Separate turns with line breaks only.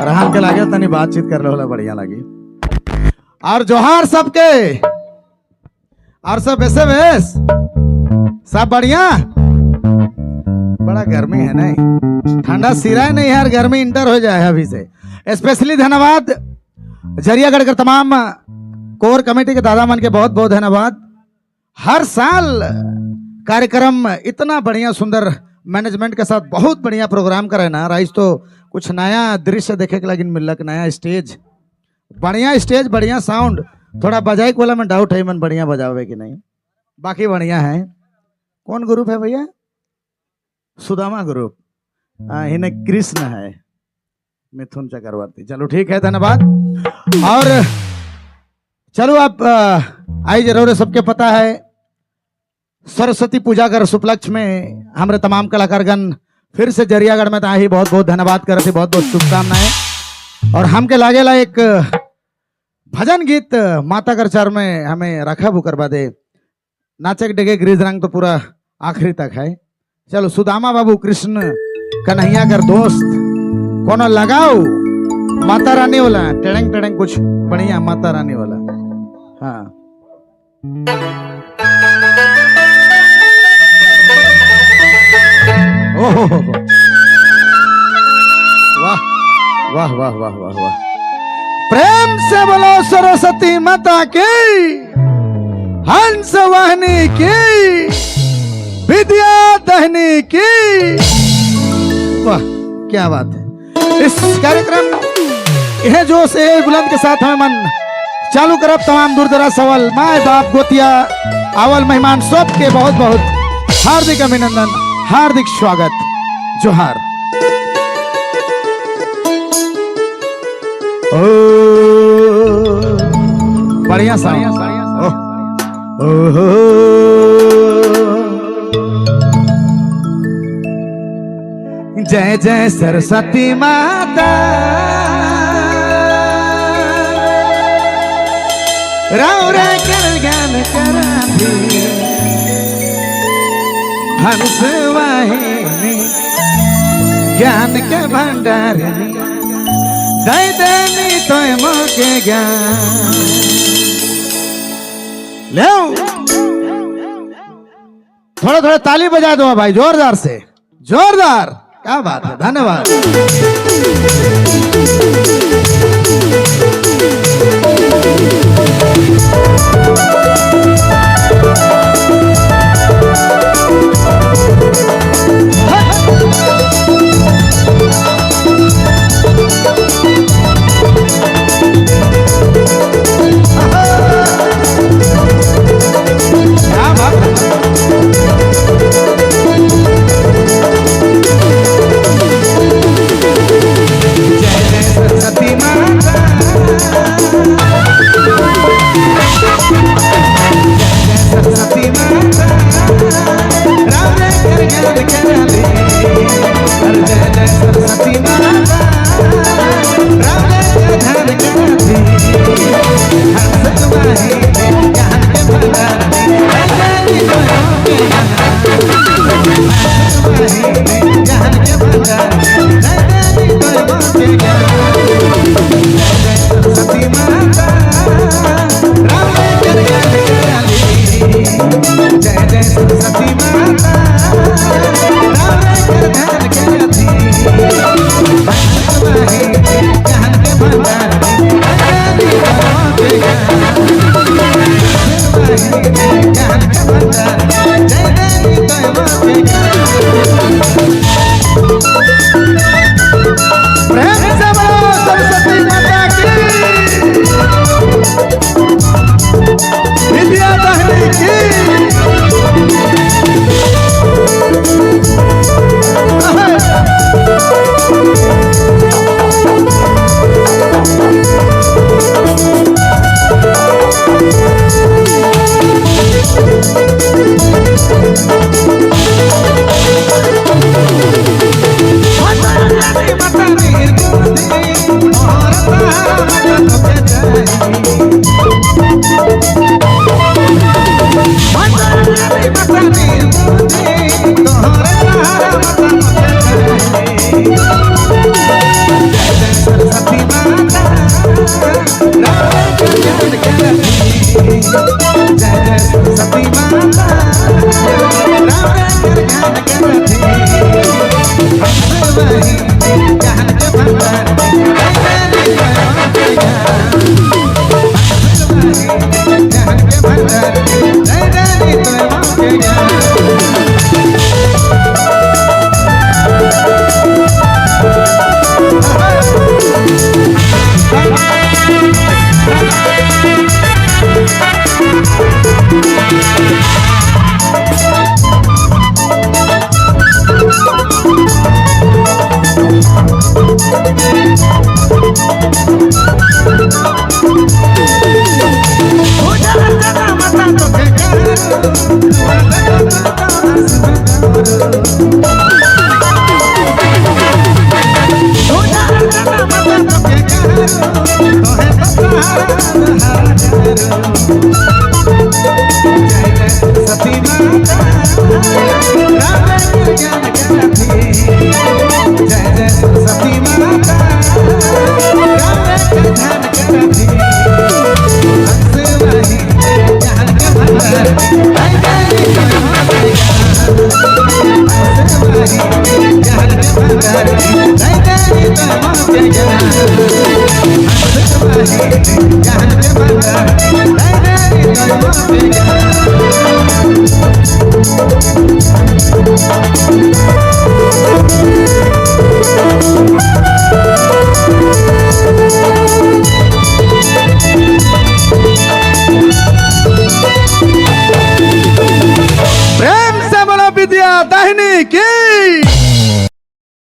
रहन के लागे तनी बातचीत कर लो बढ़िया लगी। और जोहार सबके, और सब वैसे वेस सब बढ़िया। बड़ा गर्मी है नहीं, ठंडा सिरा है नहीं यार, गर्मी इंटर हो जाए अभी से। स्पेशली धन्यवाद जरियागढ़ के तमाम कोर कमेटी के दादा मन के बहुत बहुत धन्यवाद। हर साल कार्यक्रम इतना बढ़िया सुंदर मैनेजमेंट के साथ बहुत बढ़िया प्रोग्राम करे ना राइस, तो कुछ नया दृश्य देखे के लगे मिलक, नया स्टेज, बढ़िया स्टेज, बढ़िया साउंड। थोड़ा बजाई वाला में डाउट है मन बढ़िया बजावे कि नहीं, बाकी बढ़िया है। कौन ग्रुप है भैया? सुदामा ग्रुप। इन्हें कृष्ण है, मिथुन चक्रवर्ती। चलो ठीक है, धन्यवाद। और चलो आप आई जरूर सबके पता है सरस्वती पूजा कर उपलक्ष्य में हमारे तमाम कलाकारगण फिर से जरियागढ़ में ही बहुत बहुत धन्यवाद कर रहे, बहुत बहुत शुभकामनाएं। और हमके लागेला एक भजन गीत माता कर चर में हमें रखा वो करवा दे, नाचक डेगे गिरिज रंग तो पूरा आखिरी तक है। चलो सुदामा बाबू कृष्ण कन्हैया कर दोस्त कोनो लगाओ माता रानी वाला, टेड़ंग टेड़ंग कुछ बढ़िया माता रानी वाला। हाँ ओहो वाह वाह वाह वाह वाह वाह। प्रेम से बोलो सरस्वती माता की, हंस वाहिनी की, विद्या दहनी की। वाह क्या बात है। इस कार्यक्रम यह जो से बुलंद के साथ हमें मन चालू करब तमाम दूर दराज सवाल माए बाप गोतिया अवल मेहमान सबके बहुत बहुत हार्दिक अभिनंदन, हार्दिक स्वागत, जोहार। ओ बढ़िया सा जय जय सरस्वती माता, रौरा कर गान कराती, हंस वाहिनी ज्ञान के भंडारिणी, दई देनी तो मोके ज्ञान ले। थोड़ा थोड़ा ताली बजा दो भाई, जोरदार से, जोरदार। क्या बात है, धन्यवाद। जहां